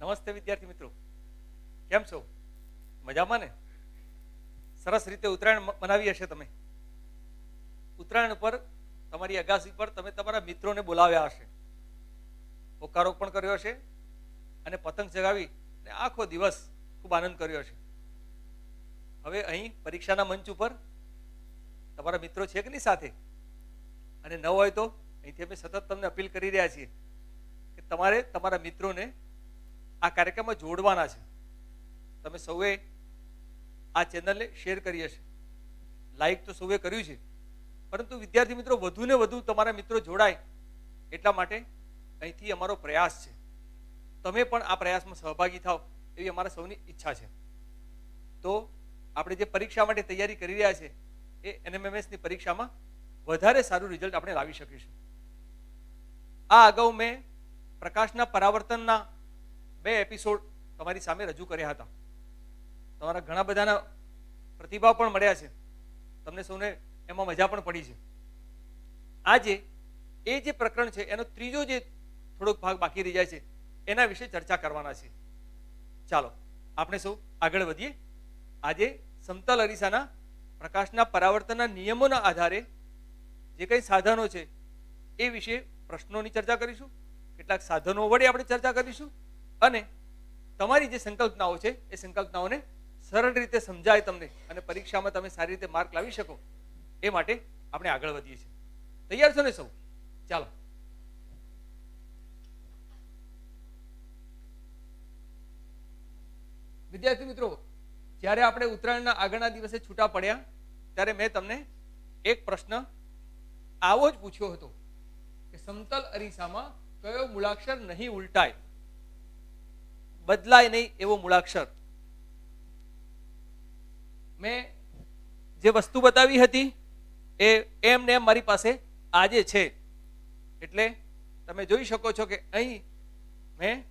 નમસ્તે વિદ્યાર્થી મિત્રો, કેમ છો? મજામાં ને? સરસ રીતે ઉત્તરાયણ મનાવી હશે તમે. ઉત્તરાયણ પર તમારી અગાસી પર તમે તમારા મિત્રોને બોલાવ્યા હશે, હોકારો પણ કર્યો હશે અને પતંગ ચગાવી અને આખો દિવસ ખૂબ આનંદ કર્યો હશે. હવે અહીં પરીક્ષાના મંચ ઉપર તમારા મિત્રો છે કે નહીં સાથે? અને ન હોય તો અહીંથી અમે સતત તમને અપીલ કરી રહ્યા છીએ કે તમારે તમારા મિત્રોને આ કાર્યક્રમમાં જોડવાના છે. તમે સૌએ આ ચેનલને શેર કરી હશે, લાઈક તો સૌએ કર્યું છે, પરંતુ વિદ્યાર્થી મિત્રો વધુ ને વધુ તમારા મિત્રો જોડાય એટલા માટે અહીંથી અમારો પ્રયાસ છે. તમે પણ આ પ્રયાસમાં સહભાગી થાઓ એવી અમારા સૌની ઈચ્છા છે. તો આપણે જે પરીક્ષા માટે તૈયારી કરી રહ્યા છે એ NMMSની પરીક્ષામાં વધારે સારું રિઝલ્ટ આપણે લાવી શકીશું. આ અગાઉ મેં પ્રકાશના પરાવર્તનના 2 એપિસોડ તમારી સામે રજૂ કર્યા હતા. તમારા ઘણા બધાના પ્રતિભાવ પણ મળ્યા છે, તમને સૌને એમાં મજા પણ પડી છે. આજે એ જે પ્રકરણ છે એનો ત્રીજો જે થોડોક ભાગ બાકી રહી જાય છે એના વિશે ચર્ચા કરવાના છે. ચાલો આપણે સૌ આગળ વધીએ. આજે સમતલ અરીસાના પ્રકાશના પરાવર્તનના નિયમોના આધારે જે કંઈ સાધનો છે એ વિશે પ્રશ્નોની ચર્ચા કરીશું, કેટલાક સાધનો વડે આપણે ચર્ચા કરીશું અને તમારી જે સંકલ્પનાઓ છે એ સંકલ્પનાઓને સરળ રીતે સમજાય તમને અને પરીક્ષામાં તમે સારી રીતે માર્ક લાવી શકો એ માટે આપણે આગળ વધીએ છીએ. તૈયાર છો ને સૌ? ચાલો. વિદ્યાર્થી મિત્રો, જ્યારે આપણે ઉત્તરાયણના આગળના દિવસે છૂટા પડ્યા ત્યારે મેં તમને એક પ્રશ્ન આવો જ પૂછ્યો હતો કે સમતલ અરીસામાં કયો મૂળાક્ષર નહીં ઉલટાય, બદલાય નહીં એવો મૂળાક્ષર. મેં જે વસ્તુ બતાવી હતી એ એમને એમ મારી પાસે આજે છે. એટલે તમે જોઈ શકો છો કે અહીં મેં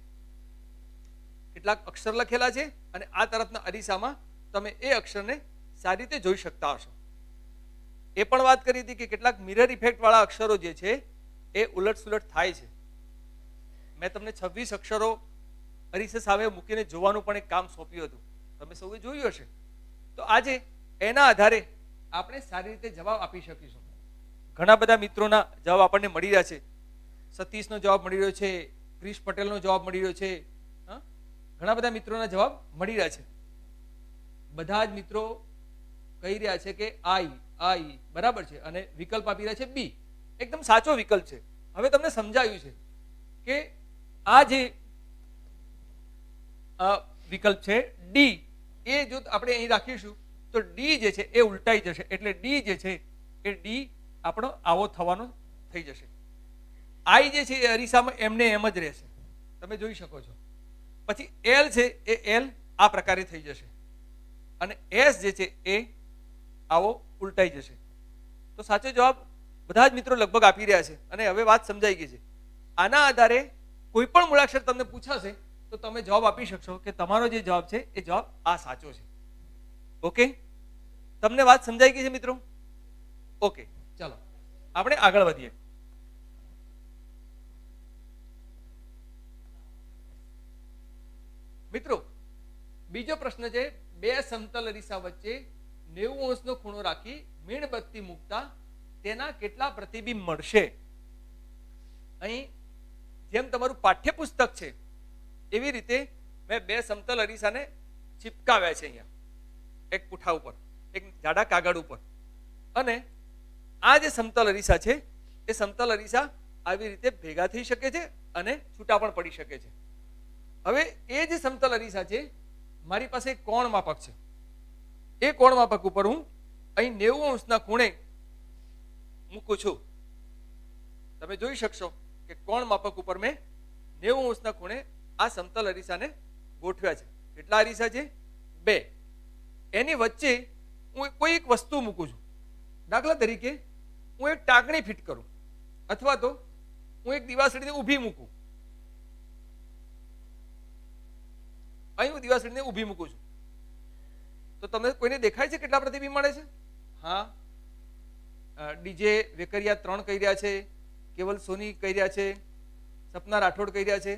કેટલાક અક્ષર લખેલા છે અને આ તરફના અરીસામાં તમે એ અક્ષરને સારી રીતે જોઈ શકતા હશો. એ પણ વાત કરી હતી કે કેટલાક મિરર ઇફેક્ટ વાળા અક્ષરો જે છે એ ઉલટ સુલટ થાય છે. મેં તમને 26 અક્ષરો અરીસા સામે મૂકીને જોવાનું પણ એક કામ સોંપ્યું હતું, તમે સૌએ જોયું હશે. તો આજે એના આધારે આપણે સારી રીતે જવાબ આપી શકીશું. ઘણા બધા મિત્રોના જવાબ આપણને મળી રહ્યા છે. સતીશનો જવાબ મળી રહ્યો છે, ક્રિશ પટેલનો જવાબ મળી રહ્યો છે, ઘણા બધા મિત્રોના જવાબ મળી રહ્યા છે. બધા જ મિત્રો કહી રહ્યા છે કે આઈ બરાબર છે અને વિકલ્પ આપી રહ્યા છે બી, એકદમ સાચો વિકલ્પ છે. હવે તમને સમજાયું છે કે આ જે વિકલ્પ છે ડી, એ જો આપણે અહીં રાખીશું તો ડી જે છે એ ઉલટાઈ જશે, એટલે ડી જે છે એ ડી આપણો આવો થવાનો થઈ જશે. આઈ જે છે એ અરીસામાં એમને એમ જ રહેશે, તમે જોઈ શકો છો. પછી એલ છે એ એલ આ પ્રકારે થઈ જશે અને એસ જે છે એ આવો ઉલટાઈ જશે. તો સાચો જવાબ બધા જ મિત્રો લગભગ આપી રહ્યા છે અને હવે વાત સમજાઈ ગઈ છે. આના આધારે કોઈ પણ મૂળાક્ષર તમને પૂછાશે તો તમે જવાબ આપી શકશો કે તમારો જે જવાબ છે એ જવાબ આ સાચો છે. ઓકે, તમને વાત સમજાઈ ગઈ છે મિત્રો? ઓકે, ચાલો આપણે આગળ વધીએ. મિત્રો બીજો પ્રશ્ન છે, 2 સમતલ અરીસા વચ્ચે 90 અંશનો ખૂણો રાખી મીણબત્તી મૂકતા તેના કેટલા પ્રતિબિંબ મળશે? અહીં જેમ તમારું પાઠ્યપુસ્તક છે એવી રીતે મેં 2 સમતલ અરીસાને ચિપકાવ્યા છે અહીંયા એક પુઠ્ઠા ઉપર, એક જાડા કાગળ ઉપર. અને આ જે સમતલ અરીસા છે એ સમતલ અરીસા આવી રીતે ભેગા થઈ શકે છે અને છૂટા પણ પડી શકે છે. હવે એ જે સમતલ અરીસા છે મારી પાસે કોણ માપક છે. એ કોણ માપક ઉપર હું અહીં 90 અંશના ખૂણે મૂકું છું. તમે જોઈ શકશો કે કોણ માપક ઉપર મેં 90 અંશના ખૂણે આ સમતલ અરીસાને ગોઠવ્યા છે. કેટલા અરીસા છે? 2. એની વચ્ચે હું કોઈ એક વસ્તુ મૂકું છું. દાખલા તરીકે હું એક ટાંકણી ફિટ કરું અથવા તો હું એક દિવાસળીને ઊભી મૂકું. અહીં હું દિવાસળીને ઊભી મૂકું છું તો તમને કોઈને દેખાય છે કેટલા પ્રતિબિંબ મળે છે? હા, ડીજે વેકરિયા 3 કહી રહ્યા છે, કેવલ સોની કહી રહ્યા છે, સપના રાઠોડ કહી રહ્યા છે,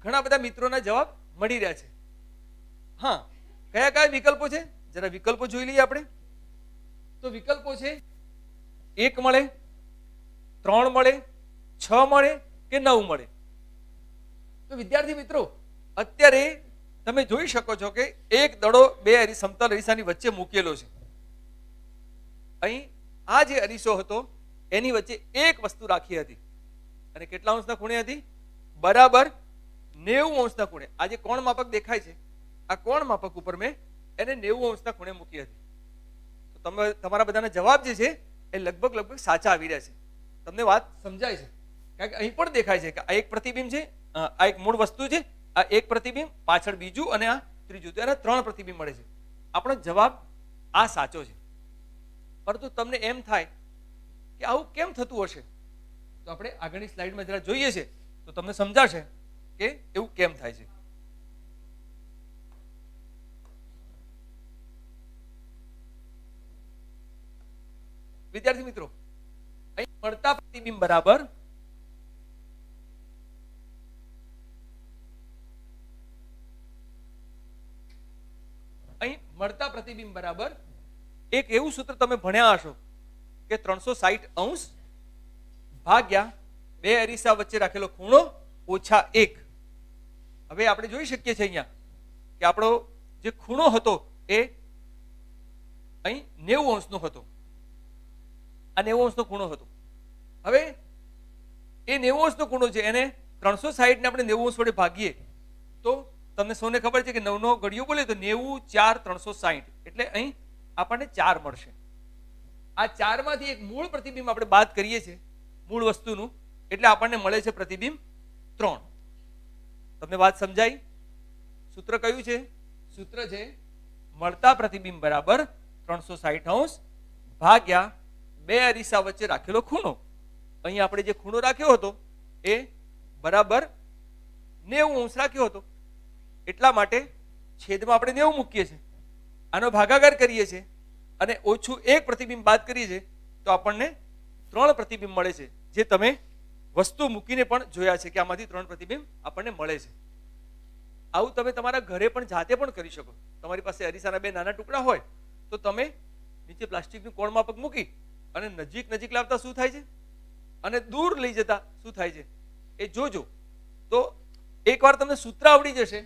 ઘણા બધા મિત્રોના જવાબ મળી રહ્યા છે. હા, કયા કયા વિકલ્પો છે જરા વિકલ્પો જોઈ લઈએ આપણે. તો વિકલ્પો છે 1 મળે, 3 મળે, 6 મળે કે 9 મળે. તો વિદ્યાર્થી મિત્રો, અત્યારે તમે જોઈ શકો છો કે એક દડો બે સમતલ અરીસાની વચ્ચે મૂકેલો છે. અહીં આ જે અરીસો હતો એની વચ્ચે એક વસ્તુ રાખી હતી અને કેટલા અંશના ખૂણે હતી? બરાબર 90 અંશના ખૂણે. આ જે કોણ માપક દેખાય છે, આ કોણ માપક ઉપર મેં એને 90 અંશના ખૂણે મૂકી હતી. તો તમે તમારા બધાના જવાબ જે છે એ લગભગ સાચા આવી રહ્યા છે. તમને વાત સમજાય છે? કારણ કે અહીં પણ દેખાય છે કે આ એક પ્રતિબિંબ છે, આ એક મૂળ વસ્તુ છે, આ એક પ્રતિબિંબ, પાછળ બીજું અને આ ત્રીજું. તો એના 3 પ્રતિબિંબ મળે છે. આપણો જવાબ આ સાચો છે. પરંતુ તમને એમ થાય કે આવું કેમ થતું હશે, તો આપણે આગળની સ્લાઇડમાં જરા જોઈએ છે તો તમને સમજાશે કે એવું કેમ થાય છે. વિદ્યાર્થી મિત્રો, અહીં મળતા પ્રતિબિંબ બરાબર એક એવું સૂત્ર તમે ભણ્યા હશો કે 360 અંશ ભાગ્યા બે અરીસા વચ્ચે રાખેલો ખૂણો ઓછા 1. હવે આપણે જોઈ શકીએ છીએ અહીંયા કે આપણો જે ખૂણો હતો એ અહીં 90 અંશનો હતો. આ 90 અંશનો ખૂણો હતો. હવે એ 90 અંશનો ખૂણો છે એને 360 ને આપણે 90 અંશ વડે ભાગીએ તો તમને સૌને ખબર છે કે 9 નો ઘડિયો બોલે તો 90 4 360 એટલે અહીં આપણને 4 મળશે. આ 4 માંથી એક મૂળ પ્રતિબિંબ આપણે બાદ કરીએ છીએ મૂળ વસ્તુનું, એટલે આપણને મળે છે પ્રતિબિંબ 3. તમને વાત સમજાઈ? સૂત્ર કયું છે? સૂત્ર છે મળતા પ્રતિબિંબ બરાબર 360 અંશ ભાગ્યા બે અરીસા વચ્ચે રાખેલો ખૂણો. અહીં આપણે જે ખૂણો રાખ્યો હતો એ બરાબર 90 અંશ રાખ્યો હતો, એટલા માટે છેદમાં આપણે 90 મૂકીએ છીએ, આનો ભાગાકાર કરીએ છીએ અને ઓછું એક પ્રતિબિંબ બાદ કરીએ છીએ તો આપણને 3 પ્રતિબિંબ મળે છે, જે તમે વસ્તુ મૂકીને પણ જોયા છે કે આમાંથી 3 પ્રતિબિંબ આપણને મળે છે. આવું તમે તમારા ઘરે પણ જાતે પણ કરી શકો. તમારી પાસે અરીસાના 2 નાના ટુકડા હોય તો તમે નીચે પ્લાસ્ટિકનું કોણ માપક મૂકી અને નજીક લાવતા શું થાય છે અને દૂર લઈ જતા શું થાય છે એ જોજો. તો એકવાર તમને સૂત્ર આવડી જશે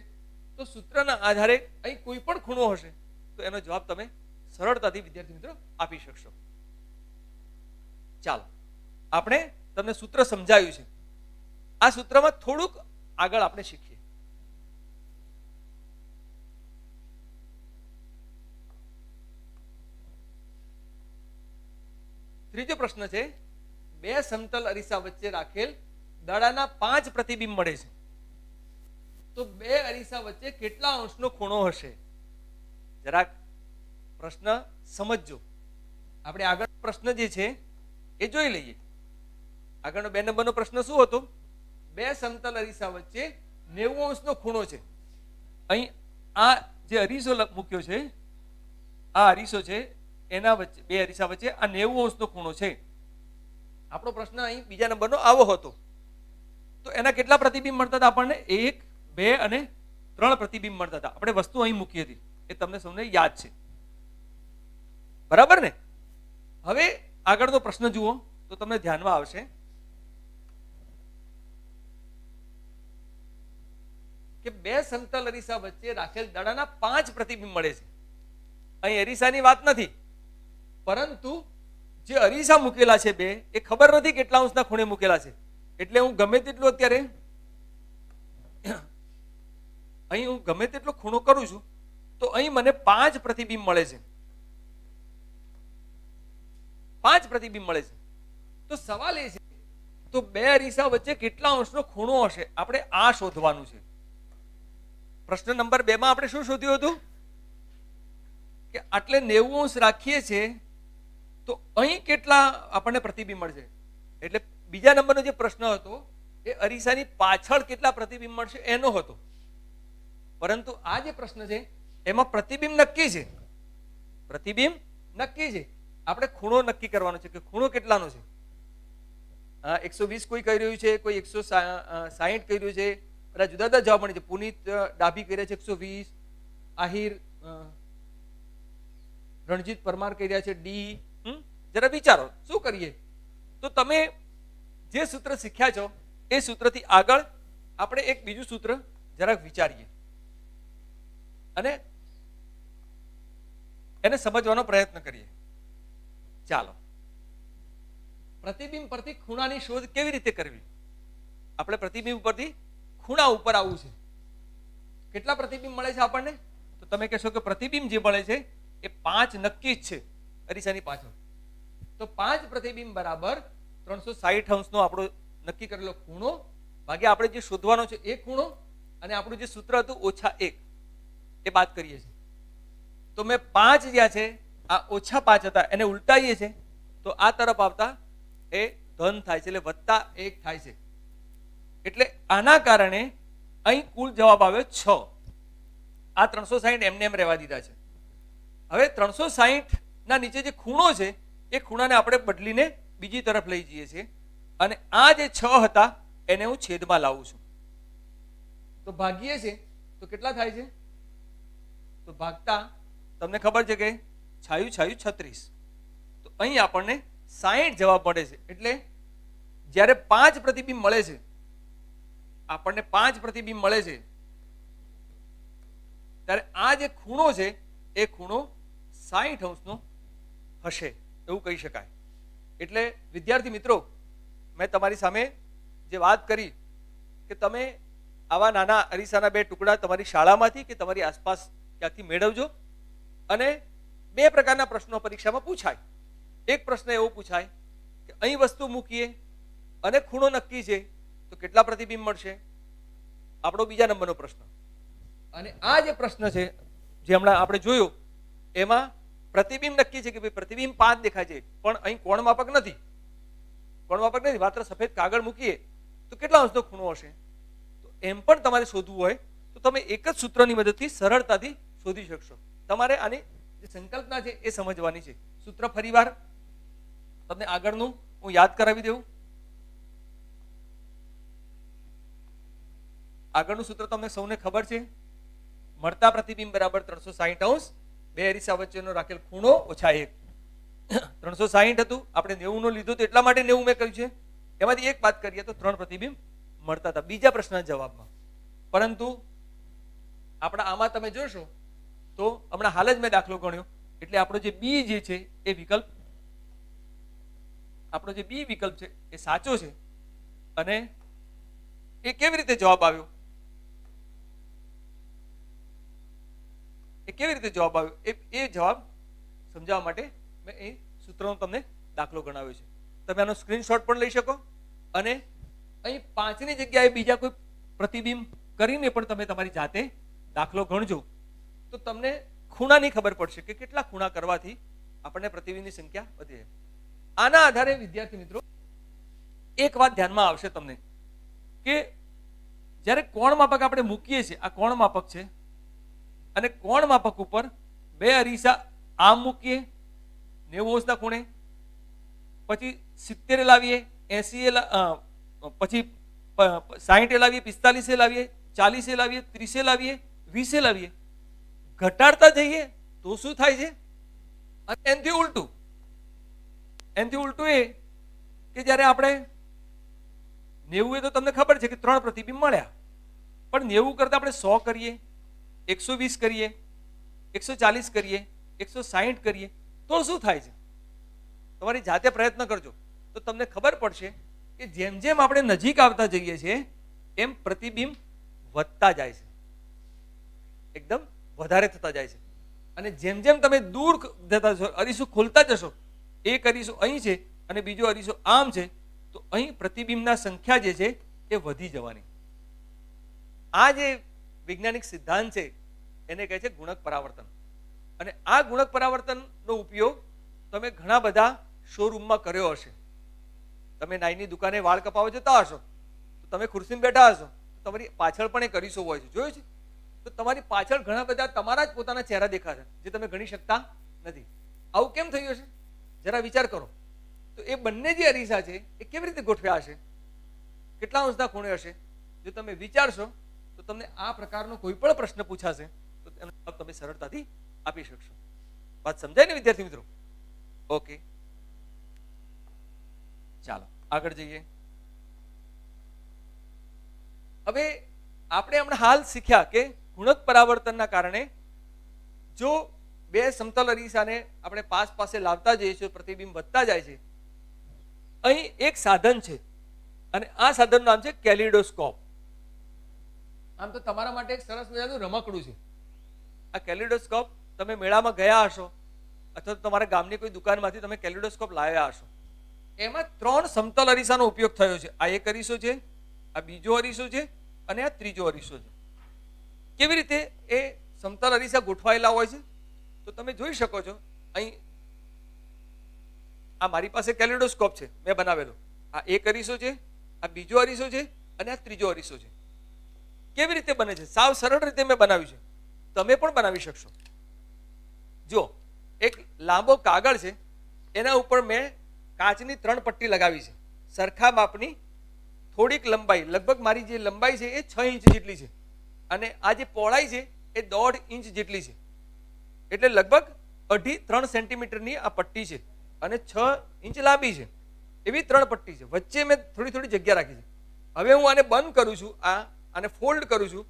તો સૂત્રના આધારે અહીં કોઈ પણ ખૂણો હશે તો એનો જવાબ તમે સરળતાથી વિદ્યાર્થી મિત્રો આપી શકશો. ચાલો, આપણે તમને સૂત્ર સમજાવ્યું છે. આ સૂત્રમાં થોડુંક આગળ આપણે શીખીએ. ત્રીજો પ્રશ્ન છે, બે સમતલ અરીસા વચ્ચે રાખેલ દડાના 5 પ્રતિબિંબ મળે છે, તો બે અરીસા વચ્ચે કેટલા અંશનો ખૂણો હશે? જરાક પ્રશ્ન સમજજો. આપણે આગળ પ્રશ્ન જે છે એ જોઈ લઈએ. આગળનો 2 નંબરનો પ્રશ્ન શું હતો? બે સમતલ અરીસા વચ્ચે 90 અંશનો ખૂણો છે. અહીં આ જે અરીસો મૂક્યો છે, આ અરીસો છે એના વચ્ચે બે અરીસા વચ્ચે આ 90 અંશનો ખૂણો છે. આપણો પ્રશ્ન અહીં બીજા નંબરનો આવો હતો. તો એના કેટલા પ્રતિબિંબ મળતા હતા આપણને? 1, 2 અને 3 પ્રતિબિંબ મળતા હતા. આપણે વસ્તુ અહીં મૂકી હતી, એ તમને સૌને યાદ છે, બરાબર ને? હવે આગળનો પ્રશ્ન જુઓ તો તમને ધ્યાનમાં આવશે કે બે સમતલ અરીસા વચ્ચે રાખેલ દડાના 5 પ્રતિબિંબ મળે છે. અહીં અરીસાની વાત નથી, પરંતુ જે અરીસા મૂકેલા છે બે, એ ખબર નથી કેટલા અંશના ખૂણે મૂકેલા છે. એટલે હું ગમે તેટલું અત્યારે અહીં હું ગમે તેટલો ખૂણો કરું છું તો અહીં મને 5 પ્રતિબિંબ મળે છે. 5 પ્રતિબિંબ મળે છે. તો સવાલ એ છે, તો બે અરીસા વચ્ચે કેટલા અંશનો ખૂણો હશે? આપણે આ શોધવાનું છે. પ્રશ્ન નંબર 2 માં આપણે શું શોધ્યું હતું કે આટલે 90 અંશ રાખીએ છીએ તો અહીં કેટલા આપણને પ્રતિબિંબ મળશે. એટલે બીજા નંબરનો જે પ્રશ્ન હતો એ અરીસાની પાછળ કેટલા પ્રતિબિંબ મળશે એનો હતો. પરંતુ આ જે પ્રશ્ન છે એમાં પ્રતિબિંબ નક્કી છે. પ્રતિબિંબ નક્કી છે, આપણે ખૂણો નક્કી કરવાનો છે કે ખૂણો કેટલાનો છે. 120 કોઈ કહી રહ્યું છે, કોઈ 160 કહી રહ્યું છે, બધા જુદા જુદા જવાબ મળે છે. પુનિત ડાભી કર્યા છે 120, આહિર રણજીત પરમાર કર્યા છે ડી. જરા વિચારો શું કરીએ. તો તમે જે સૂત્ર શીખ્યા છો એ સૂત્રથી આગળ આપણે એક બીજું સૂત્ર જરાક વિચારીએ અને એને સમજવાનો પ્રયત્ન કરીએ. ચાલો, પ્રતિબિંબ પરથી ખૂણાની શોધ કેવી રીતે કરવી. આપણે પ્રતિબિંબ પરથી ખૂણા ઉપર આવવું છે. કેટલા પ્રતિબિંબ મળે છે આપણને? તો તમે કહેશો કે પ્રતિબિંબ જે મળે છે એ 5 નક્કી જ છે અરીસાની પાછળ. તો 5 પ્રતિબિંબ બરાબર 360 નો આપણો નક્કી કરેલો ખૂણો ભાગ્યા આપણે જે શોધવાનો છે એ ખૂણો અને આપણું જે સૂત્ર હતું -1 એ બાદ કરીએ છીએ. તો મેં 5 જ્યાં છે આ -5 હતા એને ઉલટાવીએ છીએ તો આ તરફ આવતા એ ધન થાય છે, એટલે +1 થાય છે. એટલે આના કારણે અહીં કુલ જવાબ આવ્યો 6. આ 360 એમને એમ રહેવા દીધા છે. હવે 360 ના નીચે જે ખૂણો છે એ ખૂણાને આપણે બદલીને બીજી તરફ લઈ જઈએ છીએ અને આ જે 6 હતા એને હું છેદમાં લાવું છું. તો ભાગીએ છે તો કેટલા થાય છે? તો ભાગતા તમને ખબર છે કે છાયું છાયું 36. તો અહીં આપણને 60 જવાબ મળે છે. એટલે જ્યારે 5 પ્રતિબિંબ મળે છે, આપણને 5 પ્રતિબિંબ મળે છે ત્યારે આ જે ખૂણો છે એ ખૂણો 60 નો હશે એવું કહી શકાય. એટલે વિદ્યાર્થી મિત્રો, મેં તમારી સામે જે વાત કરી કે તમે આવા નાના અરીસાના 2 ટુકડા તમારી શાળામાંથી કે તમારી આસપાસ ક્યાંથી મેળવજો અને 2 પ્રકારના પ્રશ્નો પરીક્ષામાં પૂછાય. એક પ્રશ્ન એવો પૂછાય કે અહીં વસ્તુ મૂકીએ અને ખૂણો નક્કી છે તો કેટલા પ્રતિબિંબ મળશે, આપણો બીજા નંબરનો પ્રશ્ન. અને આ જે પ્રશ્ન છે જે હમણાં આપણે જોયો એમાં પ્રતિબિંબ નક્કી છે કે ભાઈ પ્રતિબિંબ 5 દેખાય છે પણ અહીં કોણ માપક નથી. કોણ માપક નથી, માત્ર સફેદ કાગળ મૂકીએ તો કેટલા અંશનો ખૂણો હશે. તો એમ પણ તમારે શોધવું હોય તો તમે એક જ સૂત્રની મદદથી સરળતાથી શોધી શકશો. તમારે આની જે સંકલ્પના છે એ સમજવાની છે. સૂત્ર ફરીવાર તમને આગળનું હું યાદ કરાવી દઉં. આગળનું સૂત્ર તમને સૌને ખબર છે. મળતા પ્રતિબિંબ બરાબર 360 2 અરીસા વચ્ચેનો રાખેલ ખૂણો -1. 360 હતું, આપણે 90 નો લીધું તો એટલા માટે 90 મેં કહ્યું છે. એમાંથી એક વાત કરીએ તો 3 પ્રતિબિંબ મળતા હતા બીજા પ્રશ્નના જવાબમાં. પરંતુ આપણા આમાં તમે જોશો તો હમણાં હાલ જ મેં દાખલો ગણ્યો એટલે આપણો જે બી જે છે એ વિકલ્પ, આપણો જે બી વિકલ્પ છે એ સાચો છે. અને એ કેવી રીતે જવાબ આવ્યો, એ કેવી રીતે જવાબ આવ્યો એ જવાબ સમજાવવા માટે મેં એ સૂત્રનો તમને દાખલો ગણાવ્યો છે. તમે આનો સ્ક્રીનશોટ પણ લઈ શકો અને અહીં 5ની જગ્યાએ બીજા કોઈ પ્રતિબિંબ કરીને પણ તમે તમારી જાતે દાખલો ગણજો તો તમને ખૂણાની ખબર પડશે કે કેટલા ખૂણા કરવાથી આપણને પ્રતિબિંબની સંખ્યા વધે. આના આધારે વિદ્યાર્થી મિત્રો એક વાત ધ્યાનમાં આવશે તમને કે જ્યારે કોણ માપક આપણે મૂકીએ છીએ, આ કોણ માપક છે અને કોણ માપક ઉપર 2 અરીસા આમ મૂકીએ 90 અંશના ખૂણે, પછી 70 લાવીએ, 80 પછી 60 લાવીએ, 45 લાવીએ, 40 લાવીએ, 30 લાવીએ, 20 લાવીએ, ઘટાડતા જઈએ તો શું થાય છે? અને એનાથી ઉલટું એ કે જ્યારે આપણે 90 તો તમને ખબર છે કે 3 પ્રતિબિંબ મળ્યા, પણ 90 કરતા આપણે 100 કરીએ, 120 કરીએ, 140 કરીએ, 160 કરીએ તો શું થાય છે? તમારી જાતે પ્રયત્ન કરજો તો તમને ખબર પડશે કે જેમ જેમ આપણે નજીક આવતા જઈએ છીએ એમ પ્રતિબિંબ વધતા જાય છે, એકદમ વધારે થતા જાય છે. અને જેમ જેમ તમે દૂર જતા જશો, અરીસું ખોલતા જશો, એક અરીસું અહીં છે અને બીજો અરીસો આમ છે તો અહીં પ્રતિબિંબના સંખ્યા જે છે એ વધી જવાની. આ જે વૈજ્ઞાનિક સિદ્ધાંત છે એને કહે છે ગુણક પરાવર્તન. અને આ ગુણક પરાવર્તનનો ઉપયોગ તમે ઘણા બધા શોરૂમમાં કર્યો હશે. તમે નાઈની દુકાને વાળ કપાવવા જતા હશો તો તમે ખુરશીમાં બેઠા હશો તો તમારી પાછળ પણ એક અરીસો હોય છે, જોયું છે? તો તમારી પાછળ ઘણા બધા તમારા જ પોતાના ચહેરા દેખાશે જે તમે ગણી શકતા નથી. આવું કેમ થયું હશે? જરા વિચાર કરો. તો એ બંને જે અરીસા છે એ કેવી રીતે ગોઠવ્યા હશે, કેટલા અંશના ખૂણે હશે? જો તમે વિચારશો તો તમને આ પ્રકારનો કોઈ પણ પ્રશ્ન પૂછાશે તો એનો જવાબ તમે સરળતાથી આપી શકશો. વાત સમજાય ને વિદ્યાર્થી મિત્રો? ઓકે, ચાલો આગળ જઈએ. હવે આપણે હમણાં હાલ શીખ્યા કે ગુણક પરાવર્તનના કારણે જો બે સમતલ અરીસાને આપણે પાસે લાવતા જઈએ છીએ, પ્રતિબિંબ વધતા જાય છે. અહીં એક સાધન છે અને આ સાધનનું નામ છે કેલિડોસ્કોપ. આમ તો તમારા માટે એક સરસ મજાનું રમકડું છે. આ કેલિડોસ્કોપ તમે મેળામાં ગયા હશો અથવા તમારા ગામની કોઈ દુકાનમાંથી તમે કેલિડોસ્કોપ લાવ્યા હશો. એમાં 3 સમતલ અરીસાનો ઉપયોગ થયો છે. આ એક અરીસો છે, આ બીજો અરીસો છે અને આ ત્રીજો અરીસો છે. કેવી રીતે એ સમતલ અરીસા ગોઠવાયેલા હોય છે તો તમે જોઈ શકો છો. અહીં આ મારી પાસે કેલિડોસ્કોપ છે, મેં બનાવેલો. આ એક અરીસો છે, આ બીજો અરીસો છે અને આ ત્રીજો અરીસો છે. કેવી રીતે બને છે? સાવ સરળ રીતે મેં બનાવ્યું છે, તમે પણ બનાવી શકશો. જો એક લાંબો કાગળ છે, એના ઉપર મેં કાચની 3 પટ્ટી લગાવી છે, સરખા માપની. થોડીક લંબાઈ, લગભગ મારી જે લંબાઈ છે એ 6 ઇંચ જેટલી છે અને આ જે પહોળાઈ છે એ 1.5 ઇંચ જેટલી છે. એટલે લગભગ 2.5-3 સેન્ટીમીટરની આ પટ્ટી છે અને 6 ઇંચ લાંબી છે. એવી 3 પટ્ટી છે. વચ્ચે મેં થોડી થોડી જગ્યા રાખી છે. હવે હું આને બંધ કરું છું, આને ફોલ્ડ કરું છું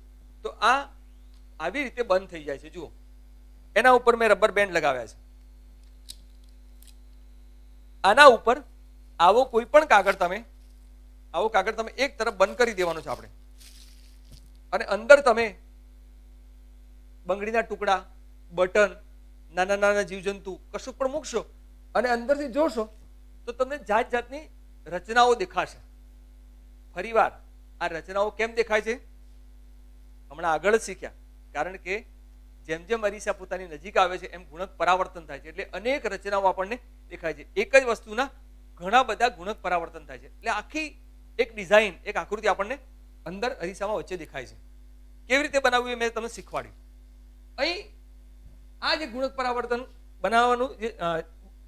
તો આ આવી રીતે બંધ થઈ જાય છે. જુઓ, એના ઉપર મેં રબર બેન્ડ લગાવ્યા છે. આના ઉપર આવો કોઈ પણ કાગળ તમે એક તરફ બંધ કરી દેવાનો છે આપણે, અને અંદર તમે બંગડીના ટુકડા, બટન, નાના નાના જીવજંતુ કશું પણ મૂકશો અને અંદરથી જોશો તો તમને જાત જાતની રચનાઓ દેખાશે. ફરીવાર આ રચનાઓ કેમ દેખાય છે? હમણાં આગળ જ શીખ્યા. કારણ કે જેમ જેમ અરીસા પોતાની નજીક આવે છે એમ ગુણક પરાવર્તન થાય છે, એટલે અનેક રચનાઓ આપણને દેખાય છે. એક જ વસ્તુના ઘણા બધા ગુણક પરાવર્તન થાય છે. એટલે આખી એક ડિઝાઇન, એક આકૃતિ આપણને અંદર અરીસામાં વચ્ચે દેખાય છે. કેવી રીતે બનાવવું એ મેં તમને શીખવાડ્યું. અહીં આ જે ગુણક પરાવર્તન બનાવવાનું જે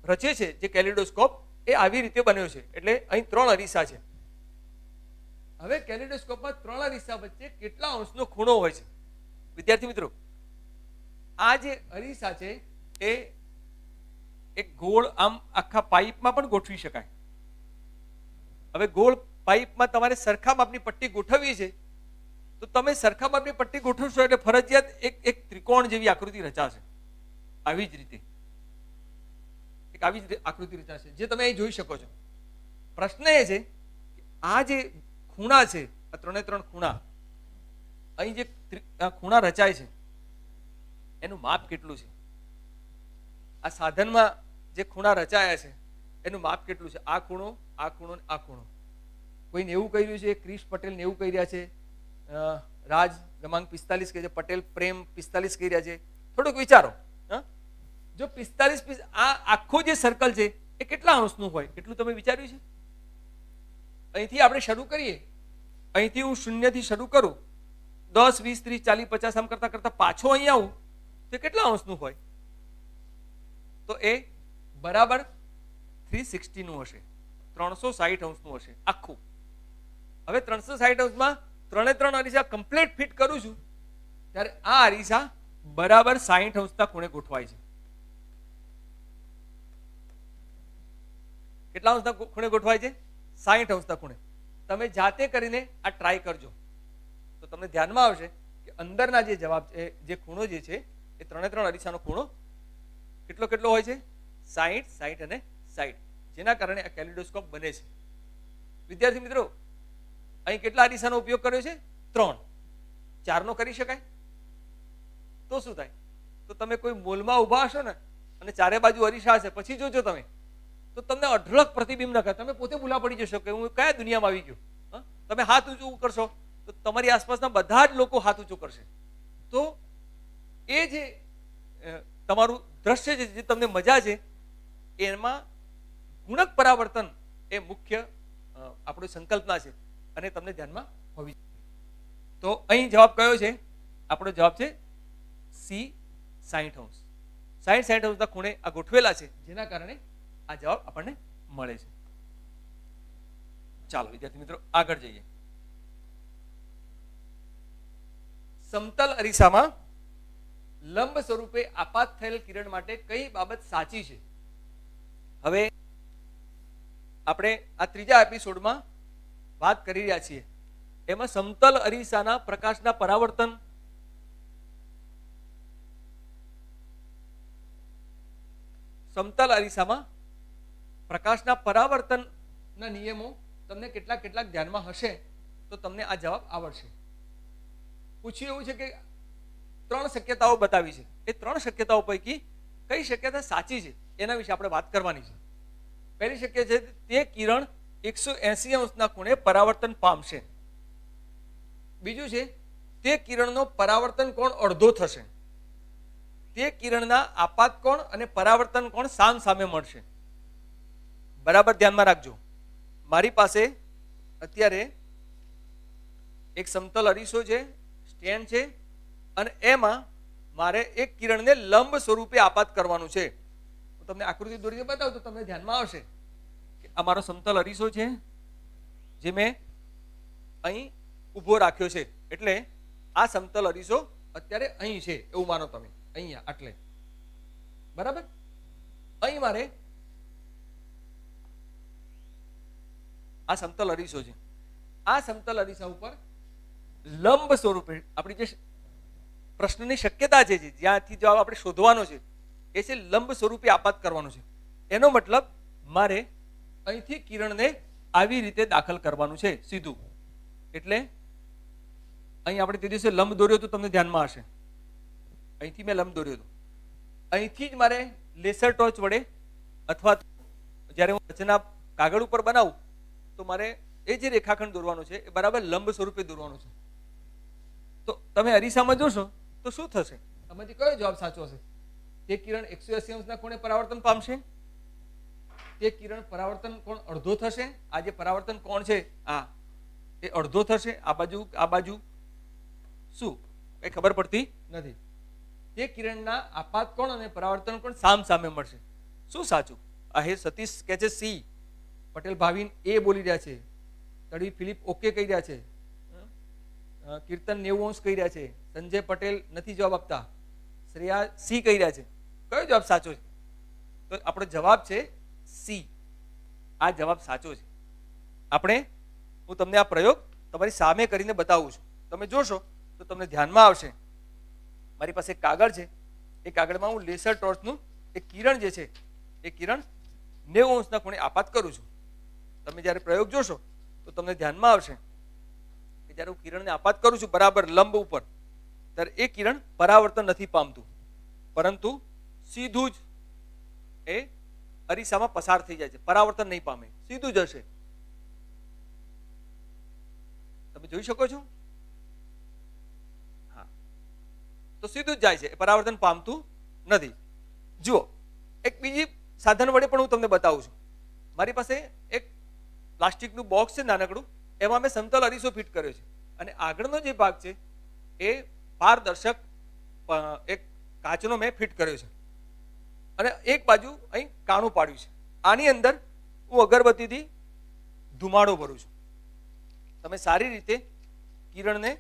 રચે છે, જે કેલિડોસ્કોપ, એ આવી રીતે બન્યો છે. એટલે અહીં 3 અરીસા છે. હવે કેલિડોસ્કોપમાં 3 અરીસા વચ્ચે કેટલા અંશનો ખૂણો હોય છે? વિદ્યાર્થી મિત્રો, આ જે અરીસા છે એ એક ગોળ આમ આખા પાઇપમાં પણ ગોઠવી શકાય. હવે ગોળ પાઇપમાં તમારે સરખા માપની પટ્ટી ગોઠવવી છે તો તમે સરખા માપની પટ્ટી ગોઠવશો એટલે ફરજિયાત એક ત્રિકોણ જેવી આકૃતિ રચાશે. આવી જ રીતે એક આવી જ આકૃતિ રચાશે, જે તમે અહીં જોઈ શકો છો. પ્રશ્ન એ છે કે આ જે ખૂણા છે, આ 3 ખૂણા, અહીં જે ખૂણા રચાય છે એનું માપ કેટલું છે? આ સાધનમાં જે ખૂણા રચાયા છે એનું માપ કેટલું છે? આ ખૂણો, આ ખૂણો, આ ખૂણો. કોઈ 90 કહી રહ્યું છે, ક્રિશ પટેલ 90 કહી રહ્યા છે, રાજ ગમાંગ 45 કહે છે, પટેલ પ્રેમ 45 કહી રહ્યા છે. થોડુંક વિચારો. જો 45, આ આખો જે સર્કલ છે એ કેટલા અંશનું હોય એટલું તમે વિચાર્યું છે? અહીંથી આપણે શરૂ કરીએ, અહીંથી હું 0 થી શરૂ કરું, 10, 20, 30, 40, 50 આમ કરતા કરતા પાછો અહીં આવું તો કેટલા અંશનું હોય? તો એ બરાબર 360 નું હશે, 360 અંશનું હશે આખું. હવે 360 અંશમાં 3 અરીસા કમ્પ્લીટ ફિટ કરું છું ત્યારે આ અરીસા બરાબર 60 અંશના ખૂણે ગોઠવાય છે. કેટલા અંશના ખૂણે ગોઠવાય છે? 60 અંશના ખૂણે. તમે જાતે કરીને આ ટ્રાય કરજો તો તમને ધ્યાનમાં આવશે કે અંદરના જે જવાબ છે, જે ખૂણો જે છે એ 3 અરીસાનો ખૂણો કેટલો કેટલો હોય છે? 60, 60 અને 60, જેના કારણે આ કેલિડોસ્કોપ બને છે. વિદ્યાર્થી મિત્રો, અહીં કેટલા અરીસાનો ઉપયોગ કર્યો છે? 3. 4 નો કરી શકાય તો શું થાય? તો તમે કોઈ મોલમાં ઊભા હશો ને અને ચારે બાજુ અરીસા હશે, પછી જોજો તમે તો તમને અઢળક પ્રતિબિંબ ન કરે. તમે પોતે ભૂલા પડી જશો કે હું કયા દુનિયામાં આવી ગયો. તમે હાથ ઊંચું કરશો તો તમારી આસપાસના બધા જ લોકો હાથ ઊંચું કરશે. તો એ જે તમારું દ્રશ્ય છે, જે તમને મજા છે, એમાં ગુણક પરાવર્તન એ મુખ્ય આપણું સંકલ્પના છે અને તમને ધ્યાનમાં હોવી જોઈએ. તો અહીં જવાબ કયો છે? આપણો જવાબ છે સી, 60 અંશ. 60 અંશના ખૂણે આ ગોઠવેલા છે, જેના કારણે આ જવાબ આપણને મળે છે. ચાલો વિદ્યાર્થી મિત્રો આગળ જઈએ. સમતલ અરીસામાં લંબ સ્વરૂપે આપાત થયેલ કિરણ માટે કઈ બાબત સાચી છે? હવે આપણે આ ત્રીજા એપિસોડમાં વાત કરી રહ્યા છીએ. એમાં સમતલ અરીસાના પ્રકાશના પરાવર્તન, સમતલ અરીસામાં પ્રકાશના પરાવર્તનના નિયમો તમને કેટલાક ધ્યાનમાં હશે તો તમને આ જવાબ આવડશે. પૂછ્યું એવું છે કે 3 શક્યતાઓ બતાવી છે. એ 3 શક્યતાઓ પૈકી કઈ શક્યતા સાચી છે એના વિશે આપણે વાત કરવાની છે. પહેલી શક્યતા છે તે કિરણ 180 અંશના ખૂણે પરાવર્તન પામશે. બીજું છે તે કિરણનો પરાવર્તન કોણ અડધો થશે. તે કિરણના આપાત કોણ અને પરાવર્તન કોણ સામ સામે મળશે. બરાબર ધ્યાનમાં રાખજો. મારી પાસે અત્યારે એક સમતલ અરીસો છે, સ્ટેન્ડ છે, અને એમાં મારે એક કિરણને લંબ સ્વરૂપે આપાત કરવાનું છે. હું તમને આકૃતિ દોરીને બતાવું તો તમને ધ્યાનમાં આવશે કે આ મારો સમતલ અરીસો છે જે મેં અહીં ઊભો રાખ્યો છે. એટલે આ સમતલ અરીસો અત્યારે અહીં છે એવું માનો તમે, અહીંયા આટલે. બરાબર? અહીં મારે આ સમતલ અરીસો છે. આ સમતલ અરીસા ઉપર લંબ સ્વરૂપે આપણી જે પ્રશ્નની શક્યતા છે, જ્યાંથી જવાબ આપણે શોધવાનો છે, એ છે લંબ સ્વરૂપે આપાત કરવાનો છે. એનો મતલબ મારે અહીંથી કિરણને આવી રીતે દાખલ કરવાનું છે સીધું. એટલે અહીં આપણે તે દિવસે લંબ દોર્યો તો તમને ધ્યાનમાં હશે. અહીંથી મેં લંબ દોર્યો હતો. અહીંથી જ મારે લેસર ટોર્ચ વડે અથવા જ્યારે હું રચના કાગળ ઉપર બનાવું તો મારે એ જે રેખાખંડ દોરવાનો છે એ બરાબર લંબ સ્વરૂપે દોરવાનો છે. તો તમે અરીસામાં જોશો તો શું થશે? આમાંથી કયો જવાબ સાચો હશે? તે કિરણ 180 અંશના ખૂણે પરાવર્તન પામશે. તે કિરણ પરાવર્તન કોણ અડધો થશે. આ જે પરાવર્તન કોણ છે એ અડધો થશે. આ બાજુ શું કઈ ખબર પડતી નથી. તે કિરણના આપાત કોણ અને પરાવર્તન કોણ સામ સામે મળશે. શું સાચું? આ હે સતીશ કે છે સી, પટેલ ભાવિન એ બોલી રહ્યા છે, તડવી ફિલિપ ઓકે કહી રહ્યા છે, કીર્તન 90 અંશ કહી રહ્યા છે, સંજય પટેલ નથી જવાબ આપતા, શ્રેયા સી કહી રહ્યા છે. કયો જવાબ સાચો છે? તો આપણો જવાબ છે સી. આ જવાબ સાચો છે. હું તમને આ પ્રયોગ તમારી સામે કરીને બતાવું છું. તમે જોશો તો તમને ધ્યાનમાં આવશે. મારી પાસે એક કાગળ છે. એ કાગળમાં હું લેસર ટોર્ચનું એક કિરણ જે છે એ કિરણ 90 અંશના ખૂણે આપાત કરું છું. તમે જ્યારે પ્રયોગ જોશો તો તમને ધ્યાનમાં આવશે કે જ્યારે હું કિરણને આપાત કરું છું બરાબર લંબ ઉપર, ત્યારે એ કિરણ પરાવર્તન નથી પામતું, પરંતુ સીધું જ એ અરીસામાં પસાર થઈ જાય છે. પરાવર્તન નહીં પામે, સીધું જ હશે. તમે જોઈ શકો છો? હા, તો સીધું જ જાય છે, પરાવર્તન પામતું નથી. જુઓ, એક બીજી સાધન વડે પણ હું તમને બતાવું છું. મારી પાસે એક પ્લાસ્ટિકનું બોક્સ છે નાનકડું, એમાં મેં સમતલ અરીસો ફિટ કર્યો છે, અને આગળનો જે ભાગ છે એ પારદર્શક એક કાચનો મેં ફિટ કર્યો છે, અને એક બાજુ અહીં કાણું પાડ્યું છે. આની અંદર હું અગરબત્તીથી ધુમાડો ભરું છું. તમે સારી રીતે કિરણને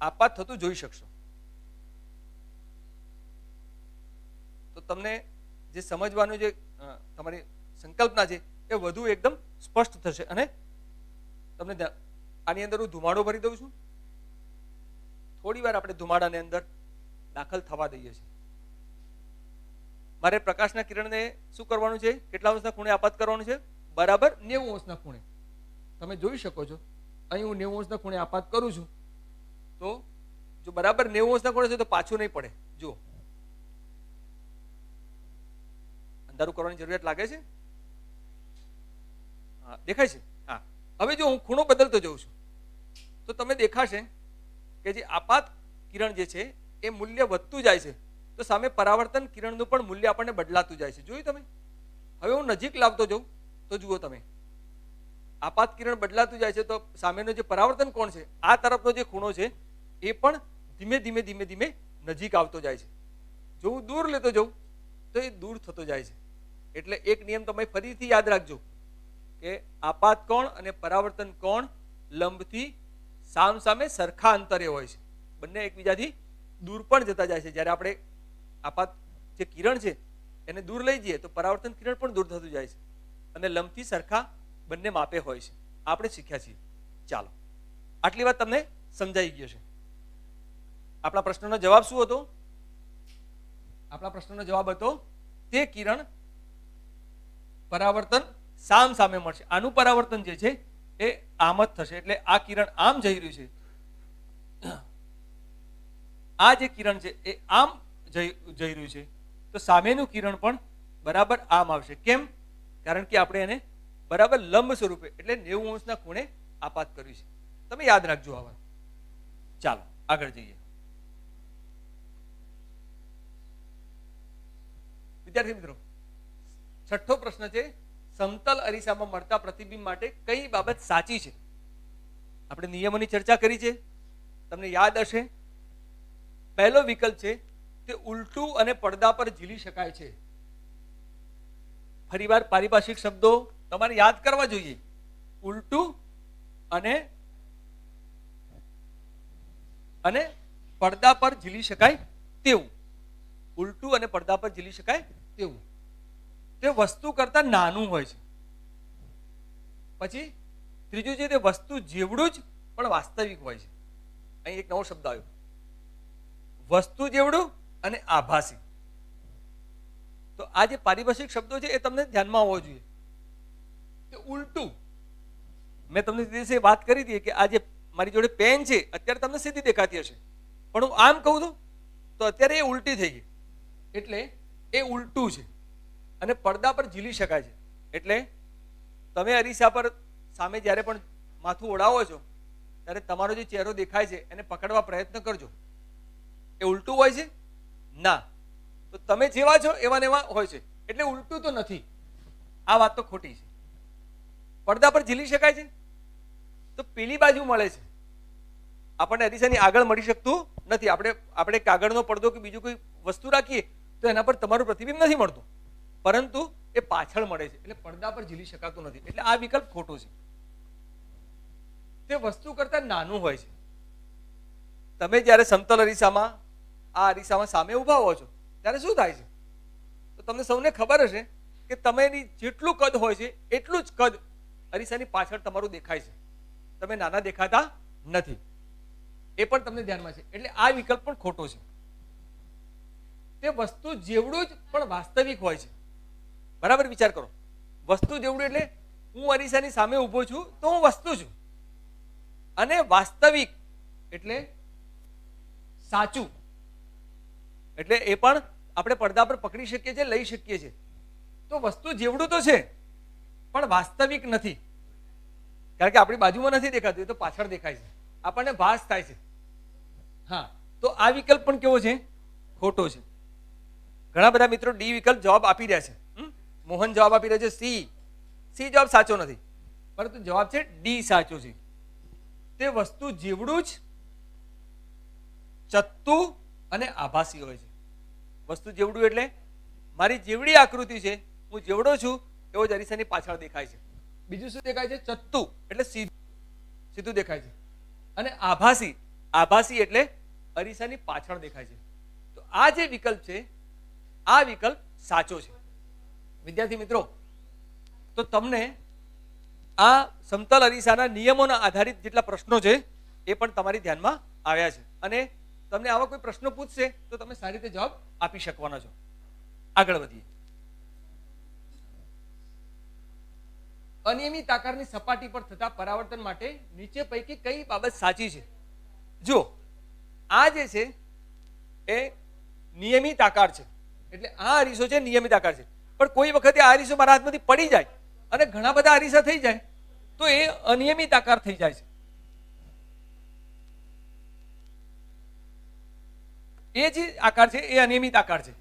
આપાત થતું જોઈ શકશો. તો તમને જે સમજવાનું જે તમારી સંકલ્પના છે એ વધુ એકદમ સ્પષ્ટ થશે. અને તમને આની અંદર હું ધુમાડો ભરી દઉં છું. થોડી વાર આપણે ધુમાડાને અંદર દાખલ થવા દઈએ છીએ. મારે પ્રકાશના કિરણને શું કરવાનું છે? કેટલા અંશના ખૂણે આપાત કરવાનું છે? બરાબર 90 અંશના ખૂણે. તમે જોઈ શકો છો અહીં હું 90 અંશના ખૂણે આપાત કરું છું. તો જો બરાબર 90 અંશના ખૂણે છે તો પાછું નહીં પડે. જુઓ, અંધારું કરવાની જરૂરિયાત લાગે છે? હા, દેખાય છે? હા. હવે જો હું ખૂણો બદલતો જઉં છું તો તમને દેખાશે કે જે આપાત કિરણ જે છે એ મૂલ્ય વધતું જાય છે, તો સામે પરાવર્તન કિરણનું પણ મૂલ્ય આપણને બદલાતું જાય છે. જોયું તમે? હવે હું નજીક લાવતો જાઉં તો જુઓ તમે, આપાત કિરણ બદલાતું જાય છે, તો સામેનો જે પરાવર્તન કોણ છે, આ તરફનો જે ખૂણો છે એ પણ ધીમે ધીમે નજીક આવતો જાય છે. જો હું દૂર લેતો જાઉં તો એ દૂર થતો જાય છે. એટલે એક નિયમ તમે ફરીથી યાદ રાખજો કે આપાત કોણ અને પરાવર્તન કોણ લંબથી સામ સામે સરખા અંતરે હોય છે. બંને એકબીજાથી દૂર પણ જતા જાય છે. જ્યારે આપણે આપાત જે કિરણ છે એને દૂર લઈ જઈએ તો પરાવર્તન કિરણ પણ દૂર થતું જાય છે અને લંબથી સરખા બંને માપે હોય છે. આપણે શીખ્યા છીએ. ચાલો, આટલી વાત તમને સમજાઈ ગયો છે. આપણા પ્રશ્નનો જવાબ શું હતો? આપણા પ્રશ્નનો જવાબ હતો તે કિરણ પરાવર્તન સામ સામે મળશે. આનું પરાવર્તન જે છે એ આમ જ થશે. એટલે આ કિરણ આમ જઈ રહ્યું છે, આ જે કિરણ છે એ આમ જઈ રહ્યું છે, તો સામેનું કિરણ પણ બરાબર આમ આવશે. કેમ? કારણ કે આપણે એને બરાબર લંબ સ્વરૂપે એટલે 90 અંશના ખૂણે આપાત કર્યું છે. તમે યાદ રાખજો આ વાત. ચાલો આગળ જઈએ. વિદ્યાર્થી મિત્રો, છઠ્ઠો પ્રશ્ન છે, સમતલ અરીસામાં મળતા પ્રતિબિંબ માટે કઈ બાબત સાચી છે? આપણે નિયમોની ચર્ચા કરી છે, તમને યાદ હશે. પહેલો વિકલ્પ છે તે ઉલટું અને પડદા પર ઝીલી શકાય છે. ફરીવાર પારિભાષિક શબ્દો તમારે યાદ કરવા જોઈએ. ઉલટું અને પડદા પર ઝીલી શકાય તેવું. ઉલટું અને પડદા પર ઝીલી શકાય તેવું. તે વસ્તુ કરતા નાનું હોય છે. પછી ત્રીજું છે તે વસ્તુ જેવડું જ પણ વાસ્તવિક હોય છે. અહીં એક નવો શબ્દ આવ્યો, વસ્તુ જેવડું અને આભાસી. તો આ જે પારિભાષિક શબ્દો છે એ તમને ધ્યાનમાં આવવો જોઈએ. કે ઉલટું, મેં તમને તે દિવસે વાત કરી હતી કે આ જે મારી જોડે પેન છે અત્યારે તમને સીધી દેખાતી હશે, પણ હું આમ કહું છું તો અત્યારે એ ઉલટી થઈ ગઈ, એટલે એ ઉલટું છે. અને પડદા પર ઝીલી શકાય છે, એટલે તમે અરીસા પર સામે જ્યારે પણ માથું ઓળાવો છો ત્યારે તમારો જે ચહેરો દેખાય છે એને પકડવા પ્રયત્ન કરજો. એ ઉલટું હોય છે ના, તો તમે જેવા છો એવા ને એવા હોય છે, એટલે ઉલટું તો નથી. આ વાત તો ખોટી છે. પડદા પર ઝીલી શકાય છે તો પેલી બાજુ મળે છે, આપણને અરીસાની આગળ મળી શકતું નથી. આપણે કાગળનો પડદો કે બીજું કોઈ વસ્તુ રાખીએ તો એના પર તમારું પ્રતિબિંબ નથી મળતું, પરંતુ એ પાછળ મળે છે, એટલે પડદા પર ઝીલી શકાતું નથી. એટલે આ વિકલ્પ ખોટો છે. તે વસ્તુ કરતા નાનું હોય છે. તમે જ્યારે સમતલ અરીસામાં આ અરીસામાં સામે ઉભા હો છો ત્યારે શું થાય છે? તો તમને સૌને ખબર હશે કે તમારી જેટલું કદ હોય છે એટલું જ કદ અરીસાની પાછળ તમારું દેખાય છે. તમે નાના દેખાતા નથી, એ પણ તમને ધ્યાનમાં છે. એટલે આ વિકલ્પ પણ ખોટો છે. તે વસ્તુ જેવડું જ પણ વાસ્તવિક હોય છે. બરાબર વિચાર કરો. વસ્તુ જેવડું એટલે હું અરીસાની સામે ઊભો છું તો હું વસ્તુ છું, અને વાસ્તવિક એટલે સાચું. એટલે એ પણ આપણે પડદા પર પકડી શકીએ છીએ, લઈ શકીએ છીએ. તો વસ્તુ જેવડું તો છે પણ વાસ્તવિક નથી, કારણ કે આપણી બાજુમાં નથી દેખાતું, એ તો પાછળ દેખાય છે, આપણને ભાસ થાય છે. હા, તો આ વિકલ્પ પણ કેવો છે? ખોટો છે. ઘણા બધા મિત્રો ડી વિકલ્પ જવાબ આપી રહ્યા છે. મોહન જવાબ આપી રહ્યો છે સી જવાબ સાચો નથી, પરંતુ જવાબ છે ડી સાચો છે. તે વસ્તુ જેવડું જ ચત્તુ અને આભાસી હોય છે. વસ્તુ જેવડું એટલે મારી જેવડી આકૃતિ છે, હું જેવડો છું એવો જ અરીસાની પાછળ દેખાય છે. બીજું શું દેખાય છે? ચત્તુ એટલે સીધું દેખાય છે. અને આભાસી એટલે અરીસાની પાછળ દેખાય છે. તો આ જે વિકલ્પ છે આ વિકલ્પ સાચો છે. વિદ્યાર્થી મિત્રો, તો તમને આ સમતલ અરીસાના નિયમોના આધારિત જેટલા પ્રશ્નો છે એ પણ તમારી ધ્યાનમાં આવ્યા છે, અને તમને આવા કોઈ પ્રશ્નો પૂછશે તો તમે સારી રીતે જવાબ આપી શકવાના છો. આગળ વધીએ. અનિયમિત આકારની સપાટી પર થતા પરાવર્તન માટે નીચે પૈકી કઈ બાબત સાચી છે? જો આ જે છે એ નિયમિત આકાર છે, એટલે આ અરીસો છે નિયમિત આકાર છે. પણ કોઈ વખતે આ અરીસો મારા હાથમાંથી પડી જાય અને ઘણા બધા અરીસા થઈ જાય તો એ અનિયમિત આકાર થઈ જાય છે. એ જે આકાર છે એ અનિયમિત આકાર છે.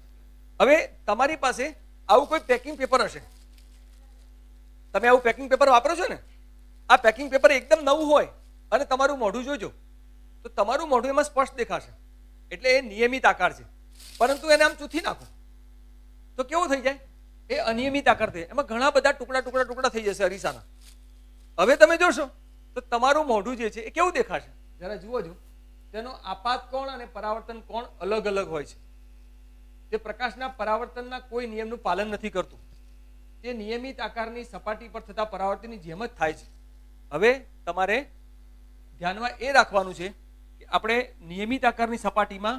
હવે તમારી પાસે આવું કોઈ પેકિંગ પેપર હશે, તમે આવું પેકિંગ પેપર વાપરો છો ને, આ પેકિંગ પેપર એકદમ નવું હોય અને તમારું મોઢું જોજો તો તમારું મોઢું એમાં સ્પષ્ટ દેખાશે, એટલે એ નિયમિત આકાર છે. પરંતુ એને આમ ચૂથી નાખો તો કેવું થઈ જાય? એ અનિયમિત આકાર થઈ જાય. એમાં ઘણા બધા ટુકડા થઈ જશે અરીસાના. હવે તમે જોશો તો તમારું મોઢું જે છે એ કેવું દેખાશે? જરા જુઓ છો, તેનો આપાત કોણ અને પરાવર્તન કોણ અલગ અલગ હોય છે. તે પ્રકાશના પરાવર્તનના કોઈ નિયમનું પાલન નથી કરતું. તે નિયમિત આકારની સપાટી પર થતા પરાવર્તનની જેમ જ થાય છે. હવે તમારે ધ્યાનમાં એ રાખવાનું છે કે આપણે નિયમિત આકારની સપાટીમાં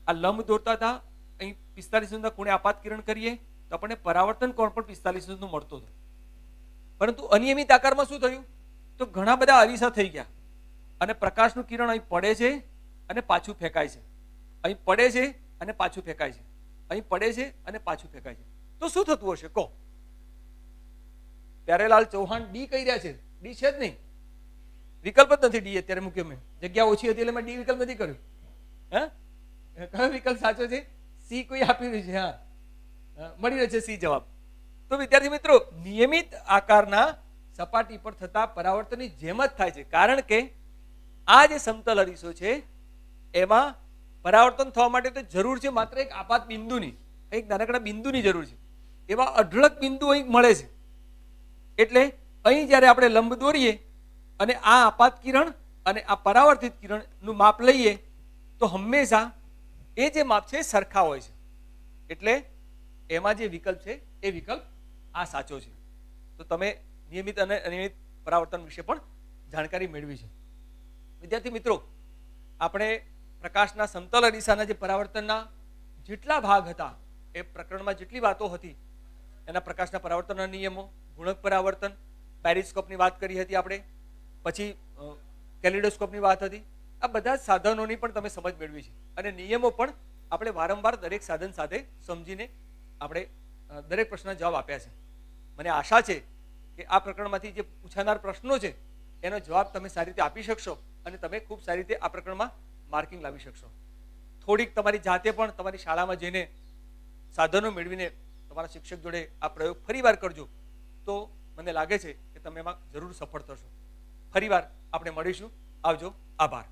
આ લંબ દોરતા હતા, અહીં 45 ખૂણે આપાત કિરણ કરીએ તો આપણને પરાવર્તન કોણ પણ 45 મળતો હતો. પરંતુ અનિયમિત આકારમાં શું થયું, તો ઘણા બધા અરીસા થઈ ગયા અને પ્રકાશનું કિરણ અહીં પડે છે અને પાછું ફેંકાય છે, અહીં પડે છે અને પાછું ફેંકાય છે, અહીં પડે છે અને પાછું ફેંકાય છે. તો શું થતું હશે કહો? પ્યારેલાલ ચૌહાણ ડી કહી રહ્યા છે. ડી છે જ નહીં, વિકલ્પ જ નથી. ડી અત્યારે મૂક્યો મેં, જગ્યા ઓછી હતી એટલે મેં ડી વિકલ્પ નથી કર્યું. હા, કયો વિકલ્પ સાચો છે? સી કોઈ આપી રહ્યું છે? હા, મળી રહ્યો છે સી જવાબ. તો વિદ્યાર્થી મિત્રો, નિયમિત આકારના સપાટી પર થતા પરાવર્તનની જેમ જ થાય છે, કારણ કે આ જે સમતલ અરીસો છે એમાં પરાવર્તન થવા માટે તો જરૂર છે માત્ર એક આપાત બિંદુની, એક નાનકડા બિંદુની જરૂર છે. એવા અઢળક બિંદુ અહીં મળે છે. એટલે અહીં જ્યારે આપણે લંબ દોરીએ અને આ આપાત કિરણ અને આ પરાવર્તિત કિરણનું માપ લઈએ તો હંમેશા એ જે માપ છે એ સરખા હોય છે. એટલે એમાં જે વિકલ્પ છે એ વિકલ્પ આ સાચો છે. તો તમે નિયમિત અને અનિયમિત પરાવર્તન વિશે પણ જાણકારી મેળવી છે. વિદ્યાર્થી મિત્રો, આપણે પ્રકાશના સમતલ અરીસાના જે પરાવર્તનના જેટલા ભાગ હતા એ પ્રકરણમાં જેટલી વાતો હતી એના પ્રકાશના પરાવર્તનના નિયમો, ગુણક પરાવર્તન, પેરિસ્કોપની વાત કરી હતી આપણે, પછી કેલિડોસ્કોપની વાત હતી. આ બધા જ સાધનોની પણ તમે સમજ મેળવી છે અને નિયમો પણ આપણે વારંવાર દરેક સાધન સાથે સમજીને આપણે દરેક પ્રશ્નના જવાબ આપ્યા છે. મને આશા છે કે આ પ્રકરણમાંથી જે પૂછાનાર પ્રશ્નો છે એનો જવાબ તમે સારી રીતે આપી શકશો અને તમે ખૂબ સારી રીતે આ પ્રકરણમાં માર્કિંગ લાવી શકશો. થોડીક તમારી જાતે પણ તમારી શાળામાં જઈને સાધનો મેળવીને તમારા શિક્ષક જોડે આ પ્રયોગ ફરીવાર કરજો, તો મને લાગે છે કે તમે એમાં જરૂર સફળ થશો. ફરીવાર આપણે મળીશું. આવજો. આભાર.